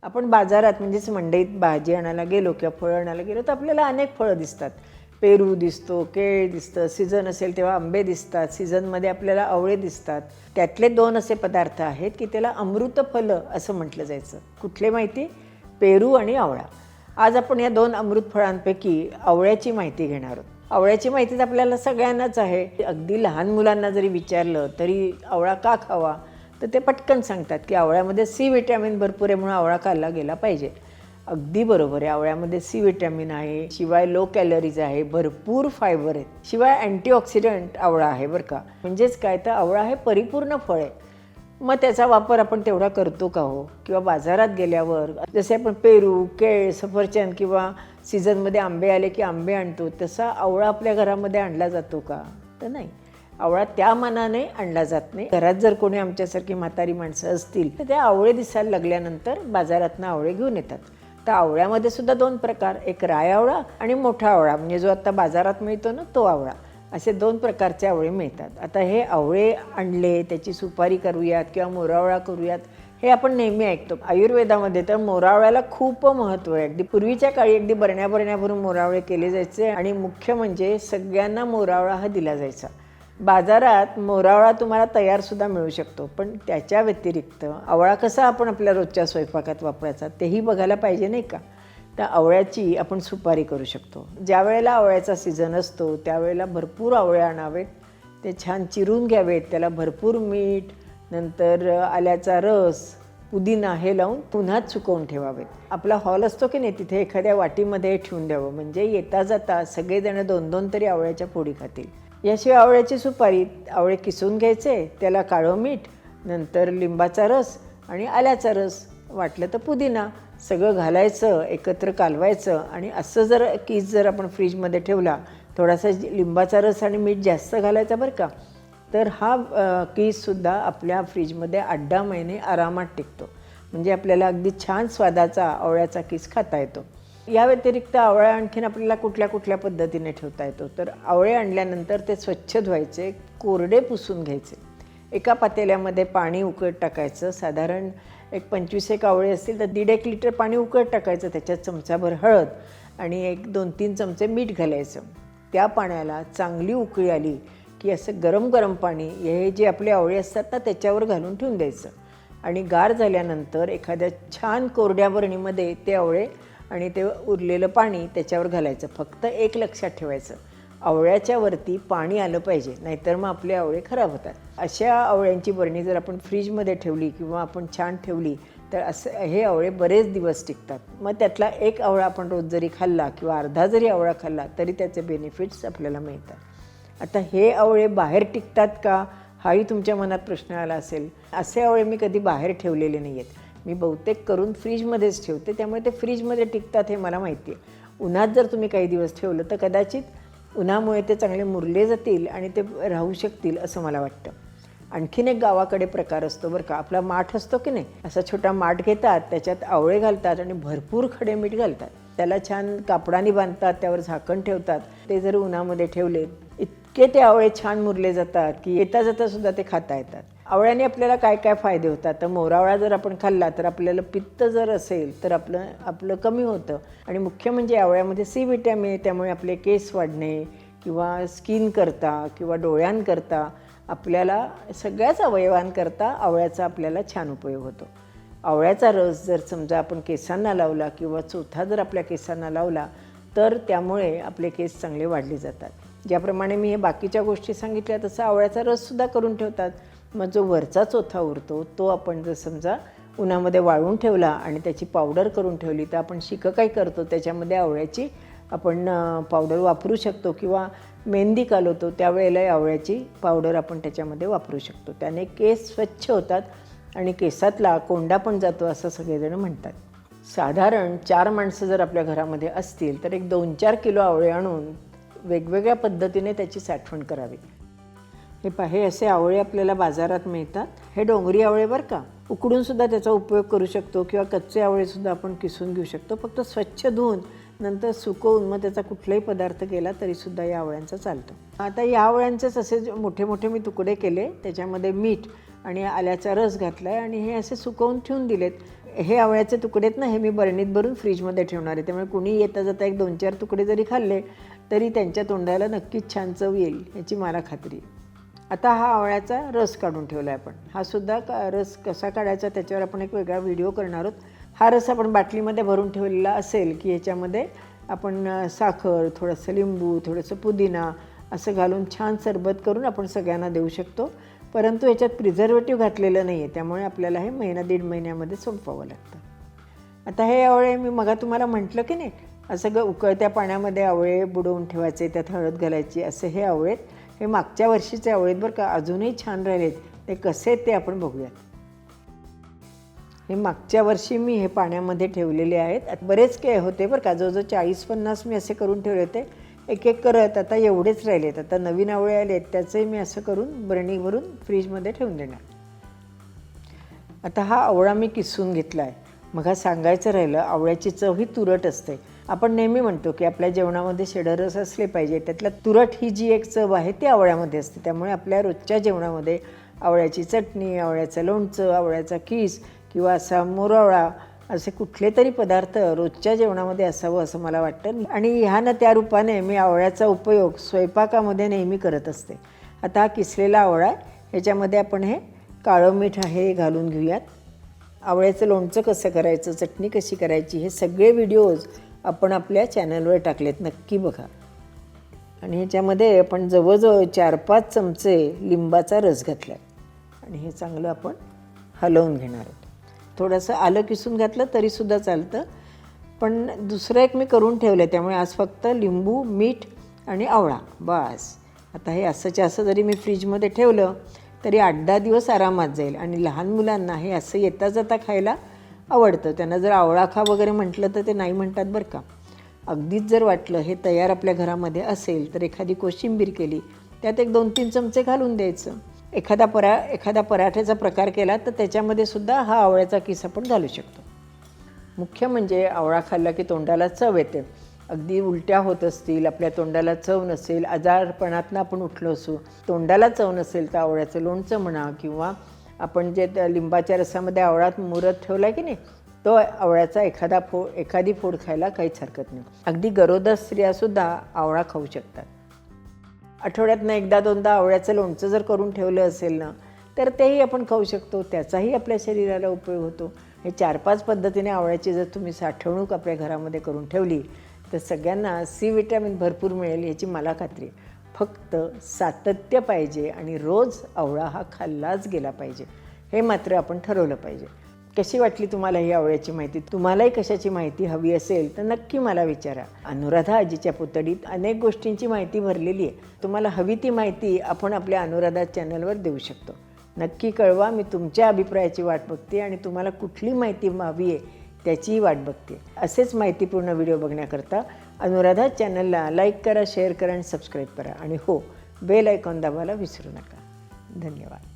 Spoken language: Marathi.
आपण बाजारात म्हणजेच मंडईत भाजी आणायला गेलो किंवा फळं आणायला गेलो तर आपल्याला अनेक फळं दिसतात. पेरू दिसतो, केळ दिसतं, सीझन असेल तेव्हा आंबे दिसतात, सीझनमध्ये आपल्याला आवळे दिसतात. त्यातले 2 असे पदार्थ आहेत की त्याला अमृत फलं असं म्हटलं जायचं. कुठले माहिती? पेरू आणि आवळा. आज आपण या 2 अमृत फळांपैकी आवळ्याची माहिती घेणार आहोत. आवळ्याची माहिती तर आपल्याला सगळ्यांनाच आहे. अगदी लहान मुलांना जरी विचारलं तरी आवळा का खावा तर ते पटकन सांगतात की आवळ्यामध्ये सी विटॅमिन भरपूर आहे म्हणून आवळा खाल्ला गेला पाहिजे. अगदी बरोबर आहे. आवळ्यामध्ये सी विटॅमिन आहे, शिवाय लो कॅलरीज आहे, भरपूर फायबर आहेत, शिवाय अँटीऑक्सिडंट आवळा आहे बरं का. म्हणजेच काय तर आवळा हे परिपूर्ण फळ आहे. मग त्याचा वापर आपण तेवढा करतो का हो? किंवा बाजारात गेल्यावर जसे आपण पेरू, केळ, सफरचंद किंवा सीझनमध्ये आंबे आले की आंबे आणतो तसा आवळा आपल्या घरामध्ये आणला जातो का? तर नाही. आवळा त्या मानाने आणला जात नाही. घरात जर कोणी आमच्यासारखी म्हातारी माणसं असतील तर त्या आवळे दिसायला लागल्यानंतर बाजारातनं आवळे घेऊन येतात. तर आवळ्यामध्ये सुद्धा 2 प्रकार, एक राय आवळा आणि मोठा आवळा म्हणजे जो आता बाजारात मिळतो ना तो आवळा, असे 2 प्रकारचे आवळे मिळतात. आता हे आवळे आणले त्याची सुपारी करूयात किंवा मोरावळा करूयात हे आपण नेहमी ऐकतो. आयुर्वेदामध्ये तर मोरावळ्याला खूप महत्त्व आहे. अगदी पूर्वीच्या काळी अगदी बरण्या भरून मोरावळे केले जायचे आणि मुख्य म्हणजे सगळ्यांना मोरावळा हा दिला जायचा. बाजारात मोरावळा तुम्हाला तयारसुद्धा मिळू शकतो, पण त्याच्या व्यतिरिक्त आवळा कसा आपण आपल्या रोजच्या स्वयंपाकात वापरायचा तेही बघायला पाहिजे नाही का. त्या आवळ्याची आपण सुपारी करू शकतो. ज्या वेळेला आवळ्याचा सीझन असतो त्यावेळेला भरपूर आवळे आणावेत, ते छान चिरून घ्यावेत, त्याला भरपूर मीठ, नंतर आल्याचा रस, पुदिना हे लावून पुन्हाच सुकवून ठेवावेत. आपला हॉल असतो की नाही तिथे एखाद्या वाटीमध्ये ठेवून द्यावं म्हणजे येता जाता सगळेजण 2-2 तरी आवळ्याच्या फोडी खातील. याशिवाय आवळ्याची सुपारी, आवळे किसून घ्यायचे, त्याला काळं मीठ, नंतर लिंबाचा रस आणि आल्याचा रस, वाटलं तर पुदिना सगळं घालायचं, एकत्र कालवायचं आणि असं जर किस जर आपण फ्रीजमध्ये ठेवला, थोडासा लिंबाचा रस आणि मीठ जास्त घालायचा बरं का, तर हा किससुद्धा आपल्या फ्रीजमध्ये 8-10 महिने आरामात टिकतो. म्हणजे आपल्याला अगदी छान स्वादाचा आवळ्याचा किस खाता येतो. या व्यतिरिक्त आवळा आणखीन आपल्याला कुठल्या पद्धतीने ठेवता येतो. तर आवळे आणल्यानंतर ते स्वच्छ धुवायचे, कोरडे पुसून घ्यायचे. एका पातेल्यामध्ये पाणी उकळत टाकायचं. साधारण एक 25 आवळे असतील तर 1.5 लिटर पाणी उकळत टाकायचं. त्याच्यात चमचाभर हळद आणि 1-2-3 चमचे मीठ घालायचं. त्या पाण्याला चांगली उकळी आली की असं गरम पाणी हे जे आपले आवळे असतात ना त्याच्यावर घालून ठेवून द्यायचं आणि गार झाल्यानंतर एखाद्या छान कोरड्या बरणीमध्ये ते आवळे आणि ते उरलेलं पाणी त्याच्यावर घालायचं. फक्त एक लक्षात ठेवायचं, आवळ्याच्या वरती पाणी आलं पाहिजे, नाहीतर मग आपले आवळे खराब होतात. अशा आवळ्यांची बरणी जर आपण फ्रीजमध्ये ठेवली किंवा आपण छान ठेवली तर असं हे आवळे बरेच दिवस टिकतात. मग त्यातला एक आवळा आपण रोज जरी खाल्ला किंवा अर्धा जरी आवळा खाल्ला तरी त्याचे बेनिफिट्स आपल्याला मिळतात. आता हे आवळे बाहेर टिकतात का हाही तुमच्या मनात प्रश्न आला असेल. असे आवळे मी कधी बाहेर ठेवलेले नाही आहेत. मी बहुतेक करून फ्रीजमध्येच ठेवते, त्यामुळे ते फ्रीजमध्ये टिकतात हे मला माहिती आहे. उन्हात जर तुम्ही काही दिवस ठेवलं तर कदाचित उन्हामुळे ते चांगले मुरले जातील आणि ते राहू शकतील असं मला वाटतं. आणखीन एक गावाकडे प्रकार असतो बरं का. आपला माठ असतो की नाही, असा छोटा माठ घेतात, त्याच्यात आवळे घालतात आणि भरपूर खडे मीठ घालतात. त्याला छान कापडाने बांधतात, त्यावर झाकण ठेवतात. ते जर उन्हामध्ये ठेवले इतके ते आवळे छान मुरले जातात की येता जाता सुद्धा ते खाता येतात. आवळ्याने आपल्याला काय काय फायदे होतात. तर मोरावळा जर आपण खाल्ला तर आपल्याला पित्त जर असेल तर आपलं कमी होतं आणि मुख्य म्हणजे आवळ्यामध्ये सी विटॅमिन आहे, त्यामुळे आपले केस वाढणे किंवा स्किन करता किंवा डोळ्यांकरता आपल्याला सगळ्याच अवयवांकरता आवळ्याचा आपल्याला छान उपयोग होतो. आवळ्याचा रस जर समजा आपण केसांना लावला किंवा चोथा जर आपल्या केसांना लावला तर त्यामुळे आपले केस चांगले वाढले जातात. ज्याप्रमाणे मी हे बाकीच्या गोष्टी सांगितल्या तसं आवळ्याचा रससुद्धा करून ठेवतात. मग जो वरचा चोथा उरतो तो आपण जर समजा उन्हामध्ये वाळवून ठेवला आणि त्याची पावडर करून ठेवली तर आपण शिककाई करतो त्याच्यामध्ये आवळ्याची आपण पावडर वापरू शकतो किंवा मेहंदी कालवतो त्यावेळेला आवळ्याची पावडर आपण त्याच्यामध्ये वापरू शकतो. त्याने केस स्वच्छ होतात आणि केसातला कोंडा पण जातो असं सगळेजण म्हणतात. साधारण 4 माणसं जर आपल्या घरामध्ये असतील तर एक 2-4 किलो आवळे आणून वेगवेगळ्या पद्धतीने त्याची साठवण करावी. हे असे आवळे आपल्याला बाजारात मिळतात. हे डोंगरी आवळे बरं का. उकडून सुद्धा त्याचा उपयोग करू शकतो किंवा कच्चे आवळेसुद्धा आपण किसून घेऊ शकतो. फक्त स्वच्छ धुवून नंतर सुकवून मग त्याचा कुठलाही पदार्थ केला तरीसुद्धा या आवळ्यांचा चालतो. आता या आवळ्यांचेच असे मोठे मी तुकडे केले, त्याच्यामध्ये मीठ आणि आल्याचा रस घातला आहे आणि हे असे सुकवून ठेवून दिलेत. हे आवळ्याचे तुकडे आहेत ना, हे मी बरणीत भरून फ्रीजमध्ये ठेवणार आहे. त्यामुळे कुणी येता जाता 1-2-4 तुकडे जरी खाल्ले तरी त्यांच्या तोंडाला नक्कीच छान चव येईल याची मला खात्री आहे. आता हा आवळ्याचा रस काढून ठेवला आहे आपण. हा सुद्धा रस कसा काढायचा त्याच्यावर आपण एक वेगळा व्हिडिओ करणार आहोत. हा रस आपण बाटलीमध्ये भरून ठेवलेला असेल की याच्यामध्ये आपण साखर, थोडंसं लिंबू, थोडंसं पुदिना असं घालून छान सरबत करून आपण सगळ्यांना देऊ शकतो. परंतु याच्यात प्रिझर्वेटिव्ह घातलेलं नाही आहे, त्यामुळे आपल्याला हे 1-1.5 महिन्यामध्ये संपवावं लागतं. आता हे आवळे मी मग तुम्हाला म्हटलं की नाही, असं उकळत्या पाण्यामध्ये आवळे बुडवून ठेवायचे, त्यात हळद घालायची, असे हे आवळे आहेत. हे मागच्या वर्षीचे आवळे आहेत बरं का, अजूनही छान राहिलेत. ते कसे आहेत ते आपण बघूयात. हे मागच्या वर्षी मी हे पाण्यामध्ये ठेवलेले आहेत. बरेच काय होते बरं का, जवळजवळ 40-50 मी असे करून ठेवले होते. एक एक करत आता एवढेच राहिलेत. आता नवीन आवळे आले आहेत, त्याचंही मी असं करून बरणी भरून फ्रीजमध्ये ठेवून देणार. आता हा आवळा मी किसून घेतला आहे. मग हा सांगायचं राहिलं, आवळ्याची चव ही तुरट असते. आपण नेहमी म्हणतो की आपल्या जेवणामध्ये शेडरस असले पाहिजे. त्यातल्या तुरट ही जी एक चव आहे ती आवळ्यामध्ये असते. त्यामुळे आपल्या रोजच्या जेवणामध्ये आवळ्याची चटणी, आवळ्याचं लोणचं, आवळ्याचा किस किंवा असा मोरावळा असे कुठले तरी पदार्थ रोजच्या जेवणामध्ये असावं असं मला वाटतं. आणि ह्यानं त्या रूपाने मी आवळ्याचा उपयोग स्वयंपाकामध्ये नेहमी करत असते. आता हा किसलेला आवळा आहे, ह्याच्यामध्ये आपण हे काळं मीठ आहे घालून घेऊयात. आवळ्याचं लोणचं कसं करायचं, चटणी कशी करायची, हे सगळे व्हिडिओज आपण आपल्या चॅनलवर टाकलेत, नक्की बघा. आणि ह्याच्यामध्ये आपण जवळजवळ 4-5 चमचे लिंबाचा रस घातला आहे आणि हे चांगलं आपण हलवून घेणार आहोत. थोडंसं आलं किसून घातलं तरीसुद्धा चालतं, पण दुसरं एक मी करून ठेवलं आहे, त्यामुळे आज फक्त लिंबू, मीठ आणि आवळा बस. आता हे असंच्या असं जरी मी फ्रीजमध्ये ठेवलं तरी 8-10 दिवस आरामात जाईल. आणि लहान मुलांना हे असं येता जाता खायला आवडतं. त्यांना जर आवळा खा वगैरे म्हटलं तर ते नाही म्हणतात बरं का. अगदीच जर वाटलं हे तयार आपल्या घरामध्ये असेल तर एखादी कोशिंबीर केली, त्यात 1-2-3 चमचे घालून द्यायचं. एखादा पराठ्याचा प्रकार केला तर त्याच्यामध्ये सुद्धा हा आवळ्याचा किस आपण घालू शकतो. मुख्य म्हणजे आवळा खाल्ला की तोंडाला चव येते. अगदी उलट्या होत असतील, आपल्या तोंडाला चव नसेल, आजारपणातनं आपण उठलो असू, तोंडाला चव नसेल तर आवळ्याचं लोणचं म्हणा किंवा आपण जे लिंबाच्या रसामध्ये आवळा मुरत ठेवला की नाही, तो आवळ्याचा एखादी फोड खायला काहीच हरकत नाही. अगदी गरोदर स्त्रियासुद्धा आवळा खाऊ शकतात. आठवड्यातनं 1-2दा आवळ्याचं लोणचं जर करून ठेवलं असेल ना तर तेही आपण खाऊ शकतो. त्याचाही आपल्या शरीराला उपयोग होतो. हे 4-5 पद्धतीने आवळ्याची जर तुम्ही साठवणूक आपल्या घरामध्ये करून ठेवली तर सगळ्यांना सी विटॅमिन भरपूर मिळेल याची मला खात्री आहे. फक्त सातत्य पाहिजे आणि रोज आवळा हा खाल्लाच गेला पाहिजे, हे मात्र आपण ठरवलं पाहिजे. कशी वाटली तुम्हाला ही आवळ्याची माहिती? तुम्हालाही कशाची माहिती हवी असेल तर नक्की मला विचारा. अनुराधा आजीच्या पुतळीत अनेक गोष्टींची माहिती भरलेली आहे. तुम्हाला हवी ती माहिती आपण आपल्या अनुराधा चॅनलवर देऊ शकतो. नक्की कळवा. मी तुमच्या अभिप्रायाची वाट बघते आणि तुम्हाला कुठली माहिती हवी आहे त्याचीही वाट बघते. असेच माहितीपूर्ण व्हिडिओ बघण्याकरता अनुराधा चॅनलला लाईक करा, शेअर करा आणि सबस्क्राईब करा. आणि हो, बेल आयकॉन दाबायला विसरू नका. धन्यवाद.